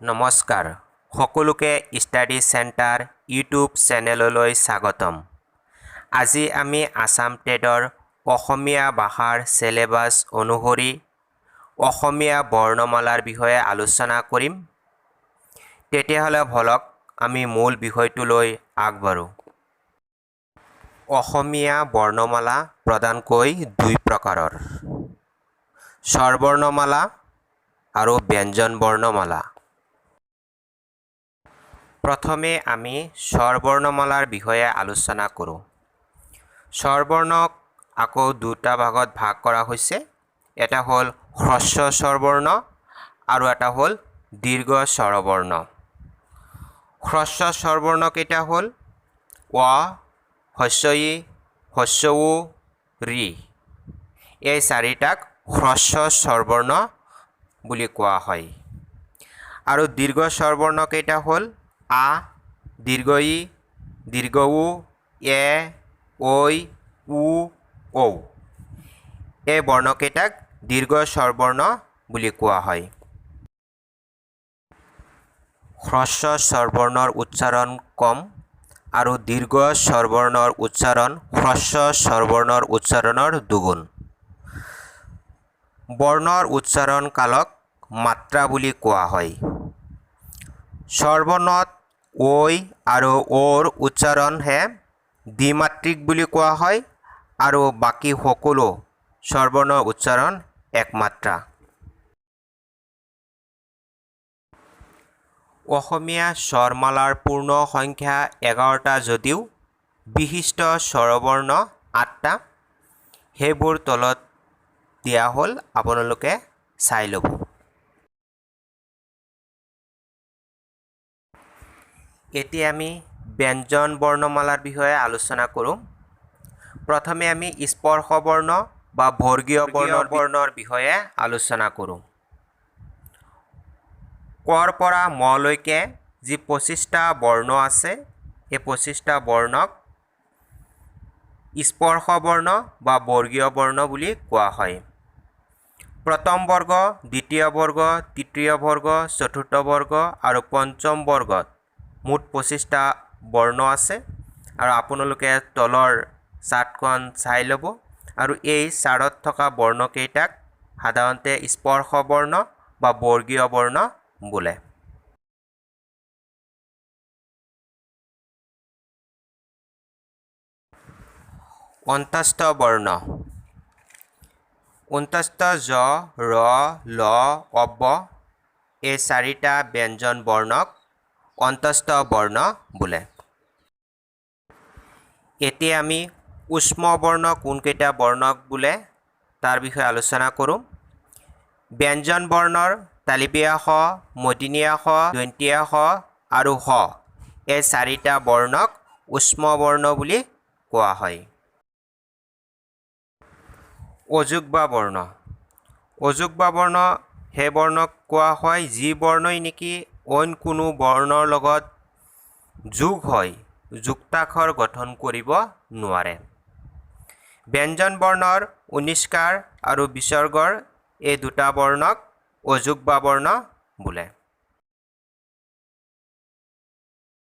নমস্কাৰ সকলোকে study centre YouTube চেনেললৈ স্বাগতম। আজি আমি আসাম টেটৰ অসমীয়া ভাষাৰ সিলেবাস অনুসৰি অসমীয়া বৰ্ণমালাৰ বিষয়ে আলোচনা কৰিম। তেতিয়াহ'লে বলক আমি মূল বিষয়টোলৈ আগবাঢ়ো। অসমীয়া বৰ্ণমালা প্ৰধানকৈ দুই প্ৰকাৰৰ, স্বৰবৰ্ণমালা আৰু ব্যঞ্জন বৰ্ণমালা। প্ৰথমে আমি স্বৰবৰ্ণমালাৰ বিষয়ে আলোচনা কৰোঁ। স্বৰবৰ্ণক আকৌ দুটা ভাগত ভাগ কৰা হৈছে। এটা হ'ল হ্ৰস্ব স্বৰবৰ্ণ আৰু এটা হ'ল দীৰ্ঘ স্বৰবৰ্ণ। হ্ৰস্ব স্বৰবৰ্ণ কেইটা হ'ল অ, হস্ৰ ই, হস্ৰ উ, ঋ। এই চাৰিটাক হ্ৰস্ব স্বৰবৰ্ণ বুলি কোৱা হয়। আৰু দীৰ্ঘ স্বৰবৰ্ণ কেইটা হ'ল আ, দীৰ্ঘ ই, দীৰ্ঘ উ, এ, ঐ, উ, ঔ। এই বৰ্ণকেইটাক দীৰ্ঘ স্বৰবৰ্ণ বুলি কোৱা হয়। হ্ৰস্ব স্বৰবৰ্ণৰ উচ্চাৰণ কম আৰু দীৰ্ঘ স্বৰবৰ্ণৰ উচ্চাৰণ হ্ৰস্ব স্বৰবৰ্ণৰ উচ্চাৰণৰ দুগুণ। বৰ্ণৰ উচ্চাৰণ কালক মাত্ৰা বুলি কোৱা হয়। স্বৰবৰ্ণত ঐ আৰু ঔৰ উচ্চাৰণহে দ্বিমাত্ৰিক বুলি কোৱা হয় আৰু বাকী সকলো স্বৰবৰ্ণৰ উচ্চাৰণ একমাত্ৰা। অসমীয়া স্বৰমালাৰ পূৰ্ণ সংখ্যা 11টা যদিও বিশিষ্ট স্বৰবৰ্ণ 8টা। সেইবোৰ তলত দিয়া হ'ল, আপোনালোকে চাই ল'ব। এতিয়া আমি ব্যঞ্জন বৰ্ণমালাৰ বিষয়ে আলোচনা কৰোঁ। প্ৰথমে আমি স্পৰ্শ বৰ্ণ বা বৰ্গীয় বৰ্ণৰ বিষয়ে আলোচনা কৰোঁ। কৰ পৰা মলৈকে যি 25টা বৰ্ণ আছে, এই 25টা বৰ্ণক স্পৰ্শ বৰ্ণ বা বৰ্গীয় বৰ্ণ বুলি কোৱা হয়। প্ৰথম বৰ্গ, দ্বিতীয় বৰ্গ, তৃতীয় বৰ্গ, চতুৰ্থ বৰ্গ আৰু পঞ্চম বৰ্গত মুঠ 25টা বৰ্ণ আছে। আৰু আপোনালোকে তলৰ চাৰ্টখন চাই ল'ব। আৰু এই চাৰ্টত থকা বৰ্ণকেইটাক সাধাৰণতে স্পৰ্শ বৰ্ণ বা বৰ্গীয় বৰ্ণ বোলে। অন্তস্থ বৰ্ণ। 29 জ, ৰ, ল, অব্ব এই চাৰিটা ব্যঞ্জন বৰ্ণক অন্তস্থ বৰ্ণ বোলে। এতিয়া আমি উষ্ম বৰ্ণ কোনকেইটা বৰ্ণক বোলে তাৰ বিষয়ে আলোচনা কৰোঁ। ব্যঞ্জন বৰ্ণৰ তালিবীয়া শ, মধ্যমীয়া শ, দন্তীয়া শ আৰু হ এই চাৰিটা বৰ্ণক উষ্ম বৰ্ণ বুলি কোৱা হয়। অযুগ্ম বৰ্ণ। অযুগ্ম বৰ্ণ সেই বৰ্ণক কোৱা হয় যি বৰ্ণই নেকি অইন কোনো বৰ্ণৰ লগত যোগ হৈ যুক্তাক্ষৰ গঠন কৰিব নোৱাৰে। ব্যঞ্জন বৰ্ণৰ উনিষ্কাৰ আৰু বিসৰ্গৰ এই দুটা বৰ্ণক অযুগ্ম বৰ্ণ বোলে।